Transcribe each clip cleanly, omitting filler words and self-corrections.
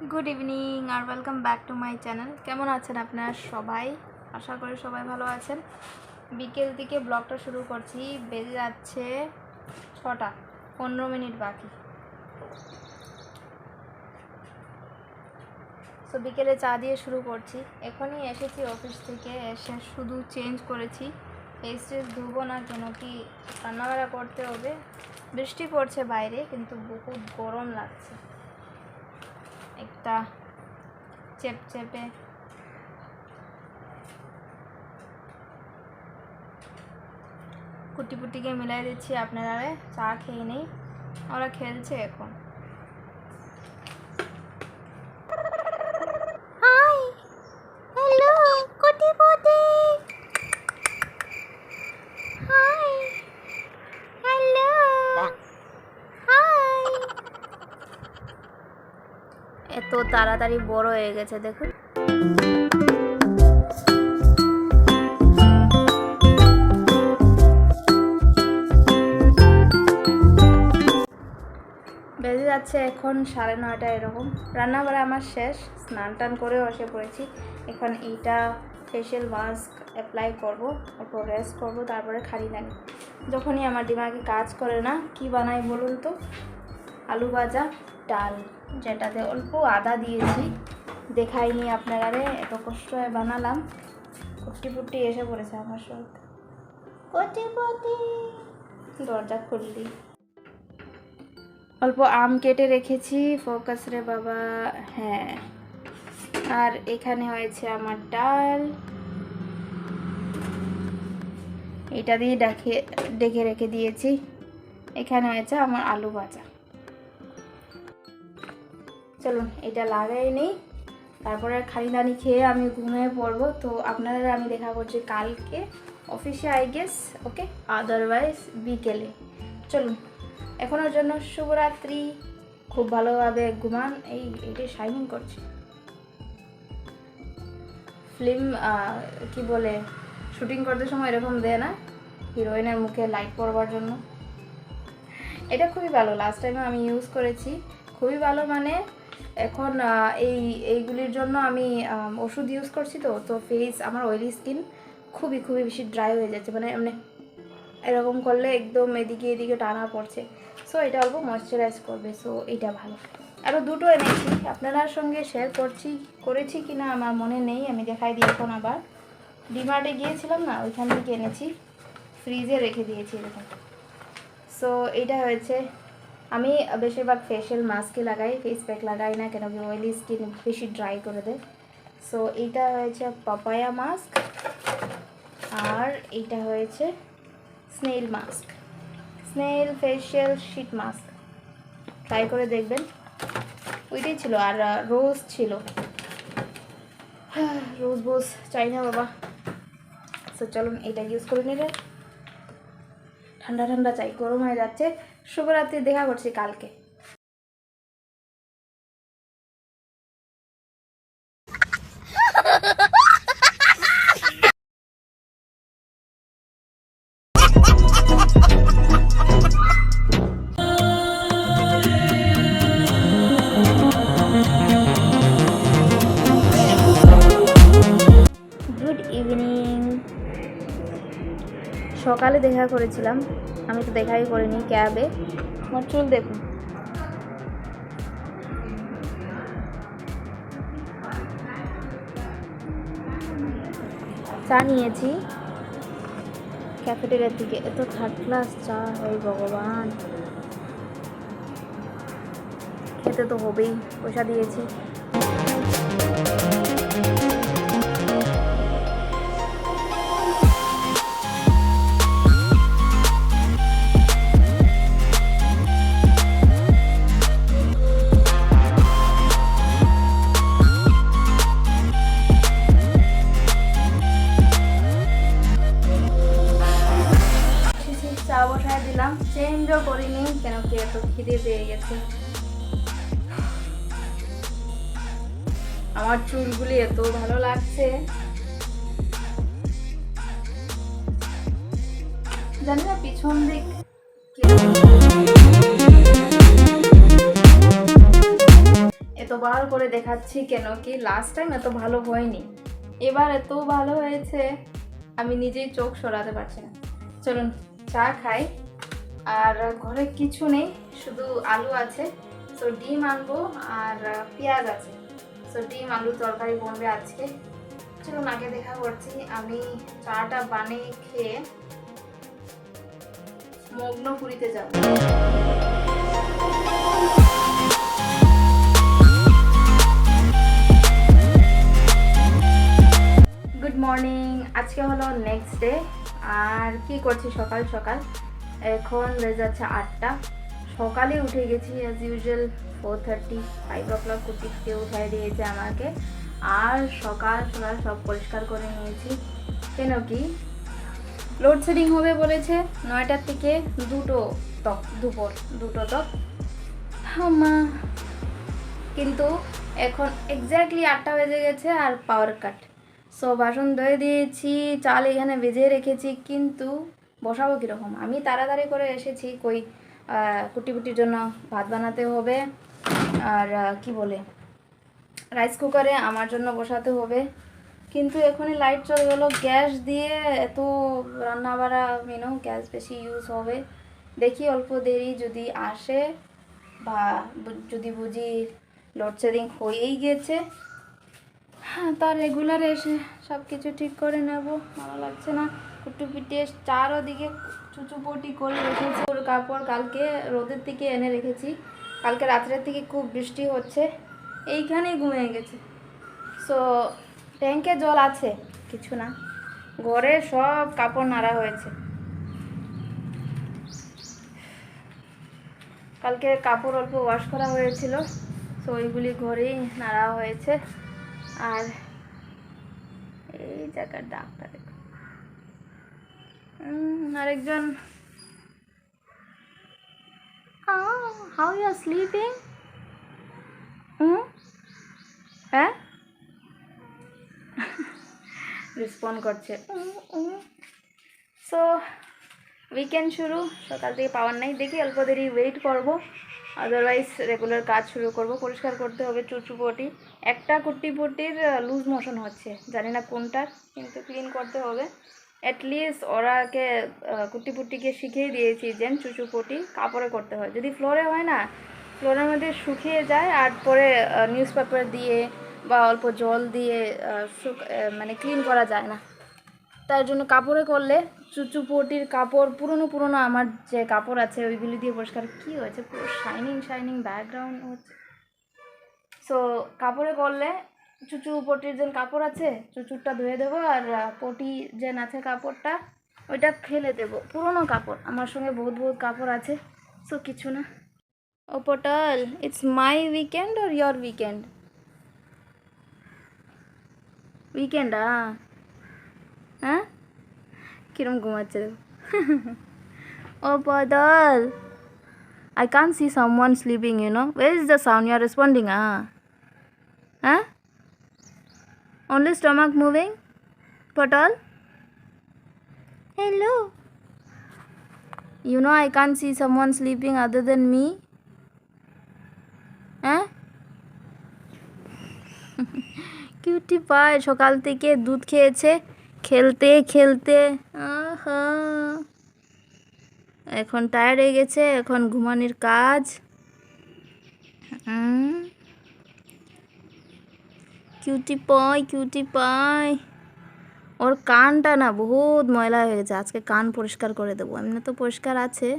Good evening আর welcome back to my channel. কেমন আছেন আপনারা সবাই? আশা করি সবাই ভালো আছেন। বিকেল থেকে ব্লগটা শুরু করছি। বেজে যাচ্ছে 6টা, 15 মিনিট বাকি। তো বিকেলে চা দিয়ে শুরু করছি। এখনই এসেছি অফিস থেকে, এসে শুধু চেঞ্জ করেছি। ফেস ধুবো না, কেন কি রান্নাবাড়া করতে হবে। বৃষ্টি পড়ছে বাইরে, কিন্তু বহুত গরম লাগছে। একটা চেপচেপে কুটিপুটিকে মিলাই দিচ্ছি। আপনারা চা খেয়ে নেই, ওরা খেলছে এখন। হাই, হ্যালো কুটিপুটি। Hi, hello, hi. এত তাড়াতাড়ি বড় হয়ে গেছে দেখুন। বেজে যাচ্ছে এখন 9:30 এরকম। রান্নাবাড়া আমার শেষ, স্নান টান করে বসে পড়েছি। এখন এইটা ফেশিয়াল মাস্ক অ্যাপ্লাই করব, তারপর রেস্ট করব, তারপরে খালি লাগে। যখনই আমার দিমাগে কাজ করে না, কি বানাই বলুন তো? আলু ভাজা, ডাল, যেটাতে অল্প আদা দিয়েছি, দেখাইনি আপনারা। এত কষ্ট হয়ে বানালাম। কুটি এসে পড়েছে আমার সাথে। কুটি দরজা খুললি। অল্প আম কেটে রেখেছি, ফোকাস রে বাবা। হ্যাঁ, আর এখানে হয়েছে আমার ডাল, এটা দিয়ে ডেকে রেখে দিয়েছি। এখানে হয়েছে আমার আলু ভাজা। চলুন এটা লাগাই নেই, তারপরে খানিদানি খেয়ে আমি ঘুমিয়ে পড়বো। তো আপনারা আমি দেখা করছি কালকে অফিসে, আই গেস। ওকে, আদারওয়াইজ বিকেলে। চলুন, এখনের জন্য শুভরাত্রি। খুব ভালোভাবে ঘুমান। এইটা শাইনিং করছে। ফিল্ম কি বলে, শুটিং করতে সময় এরকম দেয় না হিরোইনের মুখে লাইট পড়বার জন্য? এটা খুবই ভালো, লাস্ট টাইমে আমি ইউজ করেছি। খুবই ভালো মানে এখন এইগুলির জন্য আমি ওষুধ ইউজ করছি। তো ফেস আমার অয়েলি স্কিন, খুবই বেশি ড্রাই হয়ে যাচ্ছে। মানে এরকম করলে একদম এদিকে টানা পড়ছে। সো এটা অল্প ময়শ্চারাইজ করবে। সো এটা ভালো। আরও দুটো এনেছি, আপনার সঙ্গে শেয়ার করেছি কি না আমার মনে নেই। আমি দেখাই দিই এখন। আবার ডিমার্টে গিয়েছিলাম না, ওইখান থেকে এনেছি, ফ্রিজে রেখে দিয়েছি এরকম। সো এইটা হয়েছে, আমি বেশিরভাগ ফেশিয়াল মাস্কই লাগাই, ফেস প্যাক লাগাই না, কেন কি অয়েলি স্কিন বেশি ড্রাই করে দেয়। সো এইটা হয়েছে পাপায়া মাস্ক, আর এইটা হয়েছে snail mask, snail facial sheet mask. Try করে দেখবেন। ওইটাই ছিল, আর রোজ ছিল। রোজ চাই না বাবা। সো চলুন এটা ইউজ করে নিলে। ঠান্ডা চাই, গরম হয়ে যাচ্ছে। শুভরাত্রি, দেখা করছি কালকে। Good evening. সকালে দেখা করেছিলাম, আমি তো দেখাই করিনি ক্যাবে। আমার চুল দেখুন। চা নিয়েছি ক্যাফেটেরিয়ার থেকে। এত থার্ড ক্লাস চা, হয় ভগবান। খেতে তো হবেই, পয়সা দিয়েছি। চা বসায় দিলাম, চেঞ্জও করিনি, কেন কি এত খিদে পেয়ে গেছে। আমার চুলগুলি এত ভালো লাগছে, জানি না পিছন দিক এত এতবার করে দেখাচ্ছি কেন কি লাস্ট টাইম এত ভালো হয়নি, এবার এত ভালো হয়েছে আমি নিজেই চোখ সরাতে পারছি না। চলুন চা খাই। আর ঘরে কিছু নেই, শুধু আলু আছে, তো ডিম আনবো আর পেঁয়াজ আছে, তো ডিম আলু তরকারি বনবে আজকে। চলুন আগে দেখা করছি, আমি চাটা বানিয়ে খেয়ে মগ্নপুরীতে যাব। গুড মর্নিং, আজকে হলো নেক্সট ডে। আর কি করছি সকাল সকাল, এখন বেজে যাচ্ছে 8টা। সকালে উঠে গেছি অ্যাজ ইউজুয়াল 4:30 5 o'clock কুটিকে উঠাই দিয়েছে আমাকে। আর সকাল সকাল সব পরিষ্কার করে নিয়েছি, কেন কি লোডশেডিং হবে বলেছে 9টার থেকে 2টো তক, দুপুর 2টো তক। মা কিন্তু এখন এক্স্যাক্টলি 8টা বেজে গেছে আর পাওয়ার কাট। সো বাসন ধুয়ে দিয়েছি, চাল এখানে ভেজে রেখেছি, কিন্তু বসাবো কীরকম, আমি তাড়াতাড়ি করে এসেছি, কই কুটির জন্য ভাত বানাতে হবে, আর কি বলে রাইস কুকারে আমার জন্য বসাতে হবে। কিন্তু এখনই লাইট চলে গেলো, গ্যাস দিয়ে এত রান্না বাড়া গ্যাস বেশি ইউজ হবে। দেখি অল্প দেরি যদি আসে বা যদি বুঝি লোডশেডিং হয়েই গেছে, হ্যাঁ তার রেগুলার এসে সব কিছু ঠিক করে নেব। ভালো লাগছে না, কুটু পিটিয়ে চারোদিকে চুচুপটি করে রেখেছি। ওর কাপড় কালকে রোদের থেকে এনে রেখেছি, কালকে রাত্রের থেকে খুব বৃষ্টি হচ্ছে, এইখানেই ঘুমিয়ে গেছে। সো ট্যাঙ্কে জল আছে, কিছু না, ঘরে সব কাপড় নাড়া হয়েছে। কালকে কাপড় অল্প ওয়াশ করা হয়েছিল, সো ওইগুলি ঘরেই নাড়া হয়েছে। আর এই জায়গার দাগটা দেখো, আরেকজন হাউ ইউ আর স্লিপিং, হ্যাঁ রেসপন্ড করছে। সো উইকেন্ড শুরু, সকাল থেকে পাওয়ার নেই, দেখি অল্প দেরি ওয়েট করব, আদারওয়াইজ রেগুলার কাজ শুরু করব। পরিষ্কার করতে হবে চুচুপটি, একটা কুটিপটির লুজ মোশন হচ্ছে, জানি না কোনটার, কিন্তু ক্লিন করতে হবে। অ্যাটলিস্ট ওরাকে কুটিপুটিকে শিখিয়ে দিয়েছি যে চুচুপটি কাপড়ে করতে হয়, যদি ফ্লোরে হয় না, ফ্লোরের মধ্যে শুকিয়ে যায়, আর পরে নিউজ পেপার দিয়ে বা অল্প জল দিয়ে মানে ক্লিন করা যায় না। তার জন্য কাপড়ে করলে চুচুপটির কাপড় পুরনো আমার যে কাপড় আছে ওইগুলি দিয়ে পরিষ্কার, কী হয়েছে পুরো শাইনিং ব্যাকগ্রাউন্ড হচ্ছে। সো কাপড়ে করলে চুচুপটির যে কাপড় আছে চুচুরটা ধুয়ে দেবো, আর পটি যে আছে কাপড়টা ওইটা ফেলে দেবো। পুরনো কাপড় আমার সঙ্গে বহুত কাপড় আছে, সো কিছু না। ও পটল, it's my weekend or your weekend? Weekend হ্যাঁ, কিরম ঘুমাচ্ছে দেখো। ও পটল, I can't see someone sleeping, you know. Where is the sound you are responding? Huh? Only stomach moving? Patal? Hello. You know I can't see someone sleeping other than me. Huh? Cutie পায়, সকাল থেকে দুধ খেয়েছে, খেলতে খেলতে এখন tired হয়ে গেছে, এখন ঘুমানোর কাজ। কিউটি পায়। ওর কানটা না বহুত ময়লা হয়ে গেছে, আজকে কান পরিষ্কার করে দেবো, এমনি তো পরিষ্কার আছে।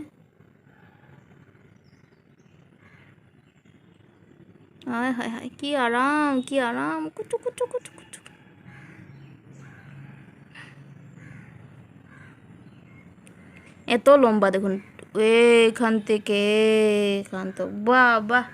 হায় হায় হায়, কি আরাম, কুটু কুটু কুটু কুটু। এত লম্বা দেখুন, এখান থেকে এখান তো, বাহ